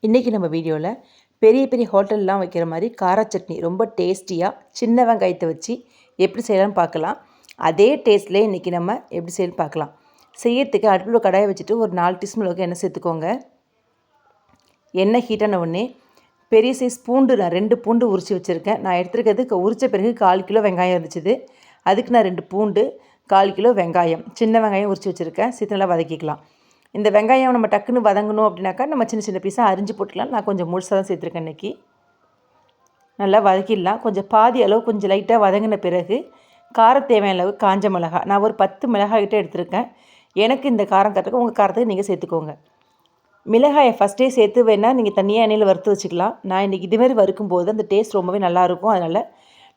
இன்றைக்கி நம்ம வீடியோவில் பெரிய பெரிய ஹோட்டல்லாம் வைக்கிற மாதிரி கார சட்னி ரொம்ப டேஸ்டியாக சின்ன வெங்காயத்தை வச்சு எப்படி செய்யலாம்னு பார்க்கலாம். அதே டேஸ்ட்லேயே இன்றைக்கி நம்ம எப்படி செய்யணும்னு பார்க்கலாம். செய்யறதுக்கு அடுப்பில் கடாயை வச்சுட்டு ஒரு 4 டீஸ்பூன் அளவுக்கு எண்ணெய் சேர்த்துக்கோங்க. எண்ணெய் ஹீட்டான உடனே பெரிய சைஸ் பூண்டு நான் 2 பூண்டு உரித்து வச்சுருக்கேன். நான் எடுத்துருக்கிறது உரித்த பிறகு 1/4 கிலோ வெங்காயம் இருந்துச்சு. அதுக்கு நான் 2 பூண்டு 1/4 கிலோ வெங்காயம் சின்ன வெங்காயம் உரித்து வச்சுருக்கேன். சேர்த்து நல்லா வதக்கிக்கலாம். இந்த வெங்காயம் நம்ம டக்குன்னு வதங்கணும் அப்படின்னாக்கா நம்ம சின்ன சின்ன பீஸாக அரிஞ்சு போட்டுக்கலாம். நான் கொஞ்சம் முழுசாக தான் சேர்த்துருக்கேன் இன்றைக்கி. நல்லா வதக்கிடலாம். கொஞ்சம் பாதி அளவு கொஞ்சம் லைட்டாக வதங்கின பிறகு காரம் தேவையான அளவு காஞ்ச மிளகாய் நான் ஒரு 10 மிளகாய் கிட்டே எடுத்துருக்கேன். எனக்கு இந்த காரம் கரெக்டாக உங்கள் காரத்துக்கு நீங்கள் சேர்த்துக்கோங்க. மிளகாயை ஃபஸ்ட்டே சேர்த்து வேணால் நீங்கள் தனியாக எண்ணெயில் வறுத்து வச்சுக்கலாம். நான் இன்றைக்கி இதுமாரி வறுக்கும்போது அந்த டேஸ்ட் ரொம்பவே நல்லாயிருக்கும். அதனால்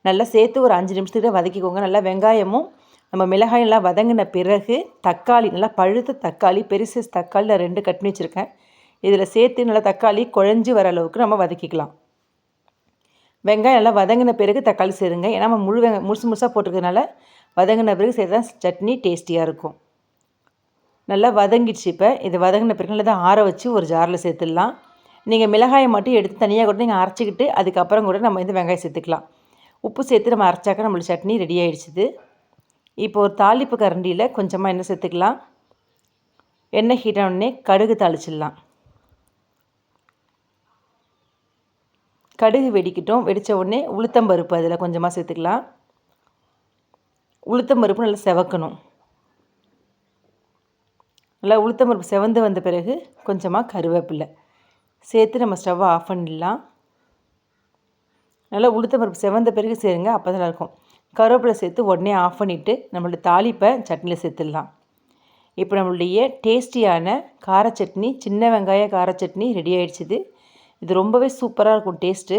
நல்லா சேர்த்து ஒரு 5 நிமிஷத்துக்கிட்ட வதக்கிக்கோங்க. நல்லா வெங்காயமும் நம்ம மிளகாய் நல்லா வதங்கின பிறகு தக்காளி நல்லா பழுத்த தக்காளி பெரிய சைஸ் தக்காளி நான் 2 கட் பண்ணி வச்சுருக்கேன். இதில் சேர்த்து நல்லா தக்காளி குழஞ்சி வர அளவுக்கு நம்ம வதக்கிக்கலாம். வெங்காயம் நல்லா வதங்கின பிறகு தக்காளி சேருங்க. ஏன்னா நம்ம முழுசு முழுசாக போட்டுக்கிறதுனால வதங்கின பிறகு சேர்த்தா சட்னி டேஸ்டியாக இருக்கும். நல்லா வதங்கிடுச்சு. இப்போ இது வதங்கின பிறகு நல்லா தான் ஆற வச்சு ஒரு ஜாரில் சேர்த்துடலாம். நீங்கள் மிளகாயை மட்டும் எடுத்து தனியாக கூட நீங்கள் அரைச்சிக்கிட்டு அதுக்கப்புறம் கூட நம்ம இந்த வெங்காயம் சேர்த்துக்கலாம். உப்பு சேர்த்து நம்ம அரைச்சாக்க நம்மளுக்கு சட்னி ரெடி ஆகிடுச்சிது. இப்போ ஒரு தாளிப்பு கரண்டியில் கொஞ்சமாக எண்ணெய் சேர்த்துக்கலாம். எண்ணெய் ஹீட் ஆனோடனே கடுகு தாளிச்சிடலாம். கடுகு வெடிக்கட்டும். வெடித்த உடனே உளுத்தம்பருப்பு அதில் கொஞ்சமாக சேர்த்துக்கலாம். உளுத்தம்பருப்பு நல்லா செவக்கணும். நல்லா உளுத்தம்பருப்பு செவந்து வந்த பிறகு கொஞ்சமாக கருவேப்பிலை சேர்த்து நம்ம ஸ்டவ்வை ஆஃப் பண்ணிடலாம். நல்லா உளுத்தம்பருப்பு செவந்த பிறகு சேருங்க, அப்போ தான் இருக்கும். கருவேப்பிலை சேர்த்து உடனே ஆஃப் பண்ணிவிட்டு நம்மளுடைய தாளிப்பை சட்னியில் சேர்த்துடலாம். இப்போ நம்மளுடைய டேஸ்டியான கார சட்னி சின்ன வெங்காய கார சட்னி ரெடி ஆகிடுச்சிது. இது ரொம்பவே சூப்பராக இருக்கும் டேஸ்ட்டு.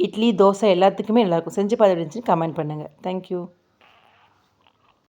இட்லி தோசை எல்லாத்துக்குமே நல்லாயிருக்கும். செஞ்சு பார்த்துட்டு கமெண்ட் பண்ணுங்கள். தேங்க்யூ.